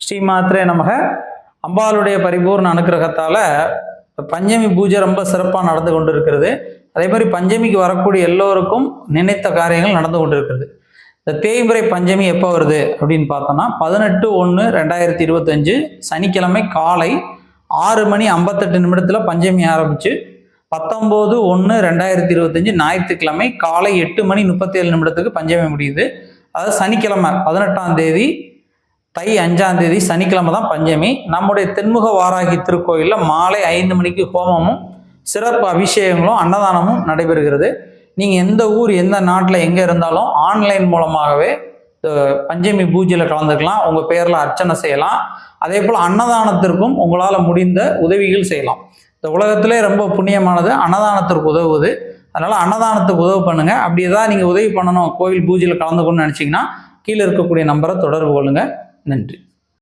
ஸ்ரீமாத்ரே நமக. அம்பாளுடைய பரிபூர்ண அனுக்கிரகத்தால் பஞ்சமி பூஜை ரொம்ப சிறப்பாக நடந்து கொண்டு இருக்கிறது. அதே மாதிரி பஞ்சமிக்கு வரக்கூடிய எல்லோருக்கும் நினைத்த காரியங்கள் நடந்து கொண்டு இருக்கிறது. இந்த தேய்முறை பஞ்சமி எப்போ வருது அப்படின்னு பார்த்தோன்னா 18/1/2025 சனிக்கிழமை காலை 6:58 பஞ்சமி ஆரம்பித்து 19/1/2025 ஞாயிற்றுக்கிழமை காலை 8:37 பஞ்சமி முடியுது. அதாவது சனிக்கிழமை 18ஆம் தேதி தை 5ஆம் தேதி சனிக்கிழமை தான் பஞ்சமி. நம்முடைய தென்முக வாராகி திருக்கோயிலில் மாலை 5 மணிக்கு ஹோமமும் சிறப்பு அபிஷேகங்களும் அன்னதானமும் நடைபெறுகிறது. நீங்கள் எந்த ஊர் எந்த நாட்டில் எங்கே இருந்தாலும் ஆன்லைன் மூலமாகவே பஞ்சமி பூஜையில் கலந்துக்கலாம். உங்கள் பேரில் அர்ச்சனை செய்யலாம். அதே போல் அன்னதானத்திற்கும் உங்களால் முடிந்த உதவிகள் செய்யலாம். இந்த உலகத்திலே ரொம்ப புண்ணியமானது அன்னதானத்திற்கு உதவுவது. அதனால் அன்னதானத்துக்கு உதவி பண்ணுங்கள். அப்படி ஏதாவது நீங்கள் உதவி பண்ணணும், கோவில் பூஜையில் கலந்துக்கணும்னு நினச்சிங்கன்னா கீழே இருக்கக்கூடிய நம்பரை தொடர்பு கொள்ளுங்கள். நன்றி.